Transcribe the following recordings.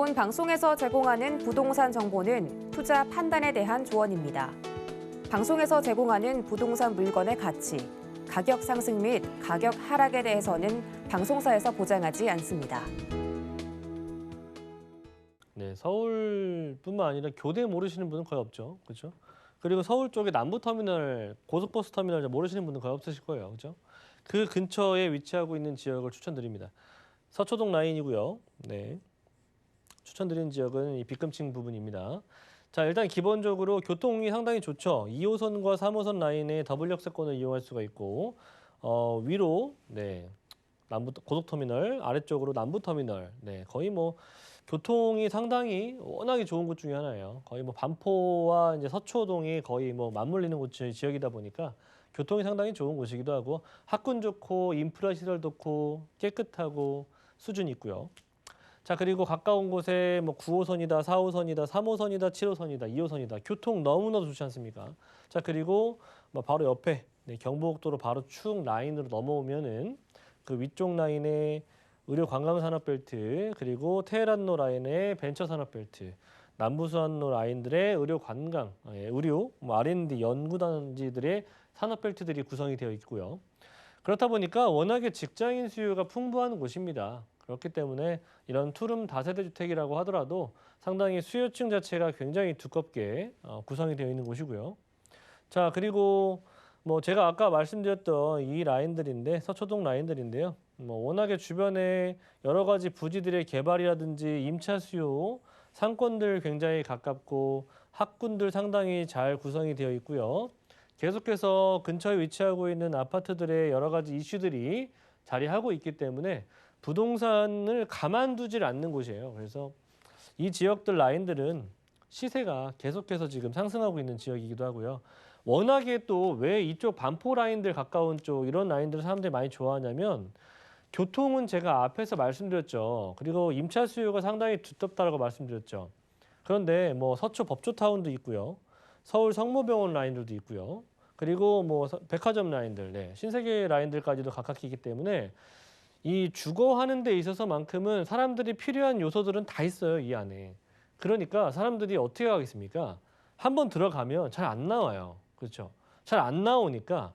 본 방송에서 제공하는 부동산 정보는 투자 판단에 대한 조언입니다. 방송에서 제공하는 부동산 물건의 가치, 가격 상승 및 가격 하락에 대해서는 방송사에서 보장하지 않습니다. 네, 서울뿐만 아니라 교대 모르시는 분은 거의 없죠. 그렇죠? 그리고 서울 쪽에 남부터미널, 고속버스 터미널 모르시는 분은 거의 없으실 거예요. 그렇죠? 그 근처에 위치하고 있는 지역을 추천드립니다. 서초동 라인이고요. 네. 추천드리는 지역은 이 빗금층 부분입니다. 자, 일단 기본적으로 교통이 상당히 좋죠. 2호선과 3호선 라인의 더블 역세권을 이용할 수가 있고 위로 남부 고속터미널, 아래쪽으로 남부터미널. 네, 거의 뭐 교통이 상당히 워낙에 좋은 곳 중에 하나예요. 거의 뭐 반포와 이제 서초동이 거의 뭐 맞물리는 지역이다 보니까 교통이 상당히 좋은 곳이기도 하고 학군 좋고 인프라 시설 좋고 깨끗하고 수준 있고요. 자, 그리고 가까운 곳에 뭐 9호선이다, 4호선이다, 3호선이다, 7호선이다, 2호선이다. 교통 너무나도 좋지 않습니까? 자, 그리고 뭐 바로 옆에 경부고속도로 바로 쭉 라인으로 넘어오면은 그 위쪽 라인에 의료 관광 산업벨트, 그리고 테헤란로 라인의 벤처 산업벨트, 남부수안로 라인들의 의료 관광, 의료, R&D 연구단지들의 산업벨트들이 구성이 되어 있고요. 그렇다 보니까 워낙에 직장인 수요가 풍부한 곳입니다. 그렇기 때문에 이런 투룸 다세대 주택이라고 하더라도 상당히 수요층 자체가 굉장히 두껍게 구성이 되어 있는 곳이고요. 자, 그리고 뭐 제가 아까 말씀드렸던 이 라인들인데 서초동 라인들인데요. 뭐 워낙에 주변에 여러 가지 부지들의 개발이라든지 임차 수요, 상권들 굉장히 가깝고 학군들 상당히 잘 구성이 되어 있고요. 계속해서 근처에 위치하고 있는 아파트들의 여러 가지 이슈들이 자리하고 있기 때문에 부동산을 가만두질 않는 곳이에요. 그래서 이 지역들 라인들은 시세가 계속해서 지금 상승하고 있는 지역이기도 하고요. 워낙에 또 왜 이쪽 반포 라인들 가까운 쪽 이런 라인들을 사람들이 많이 좋아하냐면 교통은 제가 앞에서 말씀드렸죠. 그리고 임차 수요가 상당히 두텁다라고 말씀드렸죠. 그런데 뭐 서초 법조타운도 있고요. 서울 성모병원 라인들도 있고요. 그리고 뭐 백화점 라인들, 신세계 라인들까지도 가깝게 있기 때문에 이 주거하는 데 있어서만큼은 사람들이 필요한 요소들은 다 있어요, 이 안에. 그러니까 사람들이 어떻게 하겠습니까? 한번 들어가면 잘 안 나와요. 그렇죠? 잘 안 나오니까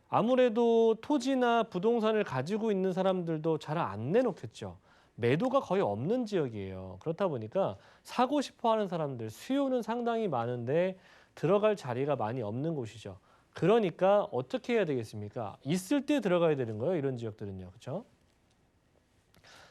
아무래도 토지나 부동산을 가지고 있는 사람들도 잘 안 내놓겠죠. 매도가 거의 없는 지역이에요. 그렇다 보니까 사고 싶어 하는 사람들, 수요는 상당히 많은데 들어갈 자리가 많이 없는 곳이죠. 그러니까 어떻게 해야 되겠습니까? 있을 때 들어가야 되는 거예요, 이런 지역들은요. 그렇죠?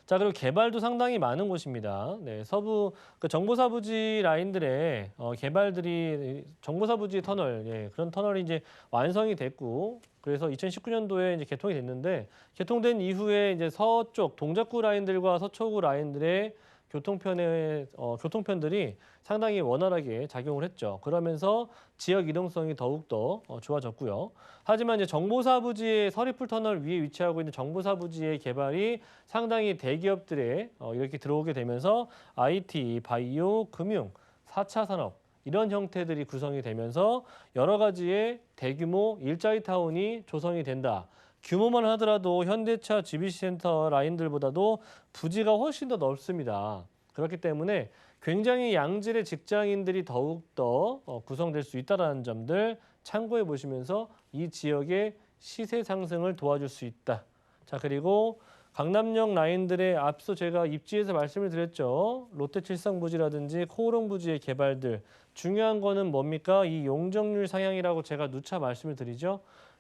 자, 그리고 개발도 상당히 많은 곳입니다. 네, 서부 정보사부지 라인들의 개발들이 정보사부지 터널, 그런 터널이 이제 완성이 됐고, 그래서 2019년도에 이제 개통이 됐는데 개통된 이후에 이제 서쪽 동작구 라인들과 서초구 라인들의 교통편들이 상당히 원활하게 작용을 했죠. 그러면서 지역 이동성이 더욱더 좋아졌고요. 하지만 이제 정보사부지의 서리풀 터널 위에 위치하고 있는 정보사부지의 개발이 상당히 대기업들에 이렇게 들어오게 되면서 IT, 바이오, 금융, 4차 산업 이런 형태들이 구성이 되면서 여러 가지의 대규모 일자리 타운이 조성이 된다. 규모만 하더라도 현대차 GBC센터 라인들보다도 부지가 훨씬 더 넓습니다. 그렇기 때문에 굉장히 양질의 직장인들이 더욱더 구성될 수 있다는 점들 참고해 보시면서 이 지역의 시세 상승을 도와줄 수 있다. 자, 그리고 강남역 라인들의 앞서 제가 입지에서 말씀을 드렸죠. 롯데칠성부지라든지 코오롱부지의 개발들. 중요한 거는 뭡니까? 이 용적률 상향이라고 제가 누차 말씀을 드리죠.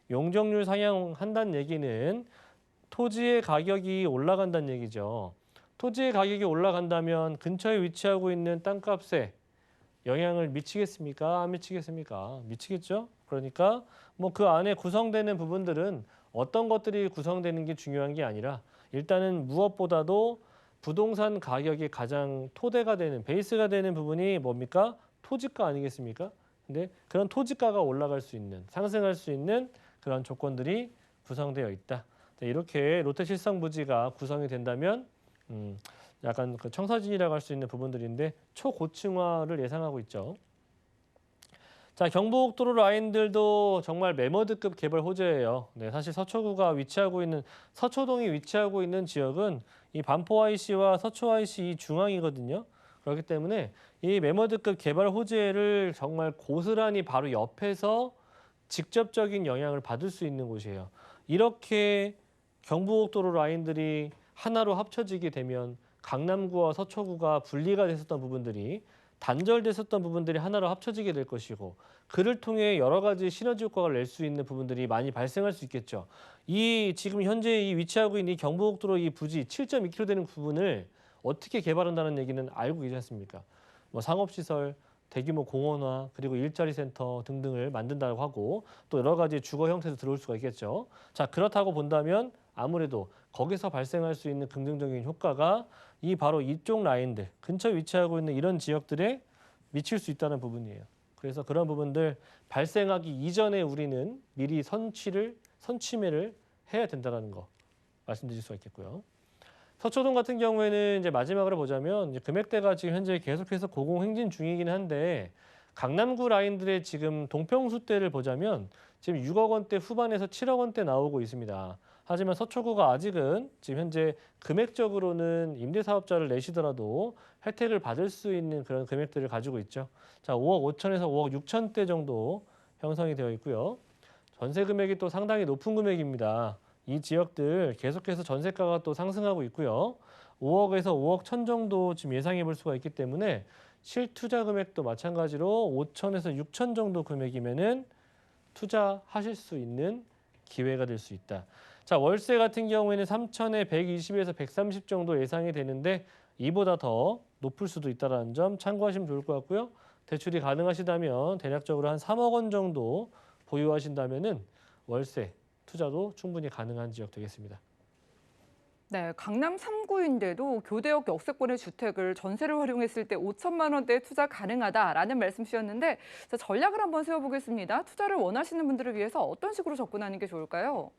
용적률 상향한다는 얘기는 토지의 가격이 올라간다는 얘기죠. 토지의 가격이 올라간다면 근처에 위치하고 있는 땅값에 영향을 미치겠습니까? 안 미치겠습니까? 미치겠죠? 그러니까 뭐 그 안에 구성되는 부분들은 어떤 것들이 구성되는 게 중요한 게 아니라 일단은 무엇보다도 부동산 가격이 가장 토대가 되는 베이스가 되는 부분이 뭡니까? 토지가 아니겠습니까? 근데 그런 토지가가 올라갈 수 있는 상승할 수 있는 그런 조건들이 구성되어 있다. 이렇게 롯데실성부지가 구성이 된다면 약간 그 청사진이라고 할 수 있는 부분들인데 초고층화를 예상하고 있죠. 자, 경부고속도로 라인들도 정말 메머드급 개발 호재예요. 네, 사실 서초동이 위치하고 있는 지역은 이 반포 IC와 서초 IC 이 중앙이거든요. 그렇기 때문에 이 매머드급 개발 호재를 정말 고스란히 바로 옆에서 직접적인 영향을 받을 수 있는 곳이에요. 이렇게 경부고속도로 라인들이 하나로 합쳐지게 되면 강남구와 서초구가 분리가 됐었던 부분들이 단절됐었던 부분들이 하나로 합쳐지게 될 것이고 그를 통해 여러 가지 시너지 효과를 낼 수 있는 부분들이 많이 발생할 수 있겠죠. 이 지금 현재 이 위치하고 있는 이 경부고속도로 이 부지 7.2km 되는 부분을 어떻게 개발한다는 얘기는 알고 계시지 않습니까? 뭐 상업시설, 대규모 공원화, 그리고 일자리 센터 등등을 만든다고 하고 또 여러 가지 주거 형태도 들어올 수가 있겠죠. 자, 그렇다고 본다면 아무래도 거기서 발생할 수 있는 긍정적인 효과가 이 바로 이쪽 라인들, 근처에 위치하고 있는 이런 지역들에 미칠 수 있다는 부분이에요. 그래서 그런 부분들 발생하기 이전에 우리는 미리 선취매를 해야 된다는 거 말씀드릴 수가 있겠고요. 서초동 같은 경우에는 이제 마지막으로 보자면 이제 금액대가 지금 현재 계속해서 고공행진 중이긴 한데 강남구 라인들의 지금 동평수대를 보자면 지금 6억 원대 후반에서 7억 원대 나오고 있습니다. 하지만 서초구가 아직은 지금 현재 금액적으로는 임대사업자를 내시더라도 혜택을 받을 수 있는 그런 금액들을 가지고 있죠. 자, 5억 5천에서 5억 6천대 정도 형성이 되어 있고요. 전세 금액이 또 상당히 높은 금액입니다. 이 지역들 계속해서 전세가가 또 상승하고 있고요. 5억에서 5억 천 정도 지금 예상해 볼 수가 있기 때문에 실투자 금액도 마찬가지로 5천에서 6천 정도 금액이면은 투자하실 수 있는 기회가 될 수 있다. 자, 월세 같은 경우에는 3천에 120에서 130 정도 예상이 되는데 이보다 더 높을 수도 있다는 점 참고하시면 좋을 것 같고요. 대출이 가능하시다면 대략적으로 한 3억 원 정도 보유하신다면은 월세 투자도 충분히 가능한 지역 되겠습니다. 네, 강남 3구인데도 교대역 역세권의 주택을 전세를 활용했을 때 5천만 원대 투자 가능하다라는 말씀 주셨는데 자, 전략을 한번 세워보겠습니다. 투자를 원하시는 분들을 위해서 어떤 식으로 접근하는 게 좋을까요?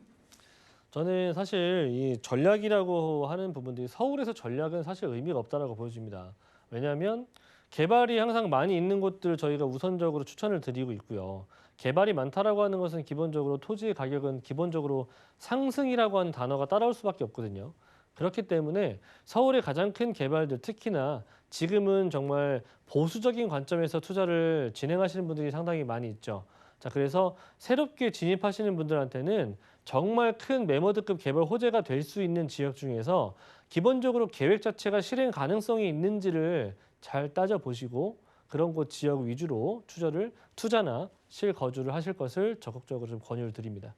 저는 사실 이 전략이라고 하는 부분들이 서울에서 전략은 사실 의미가 없다라고 보여집니다. 왜냐하면 개발이 항상 많이 있는 곳들 저희가 우선적으로 추천을 드리고 있고요. 개발이 많다라고 하는 것은 기본적으로 토지의 가격은 기본적으로 상승이라고 하는 단어가 따라올 수밖에 없거든요. 그렇기 때문에 서울의 가장 큰 개발들 특히나 지금은 정말 보수적인 관점에서 투자를 진행하시는 분들이 상당히 많이 있죠. 자, 그래서 새롭게 진입하시는 분들한테는 정말 큰 매머드급 개발 호재가 될 수 있는 지역 중에서 기본적으로 계획 자체가 실행 가능성이 있는지를 잘 따져보시고 그런 곳 지역 위주로 투자나 실거주를 하실 것을 적극적으로 좀 권유를 드립니다.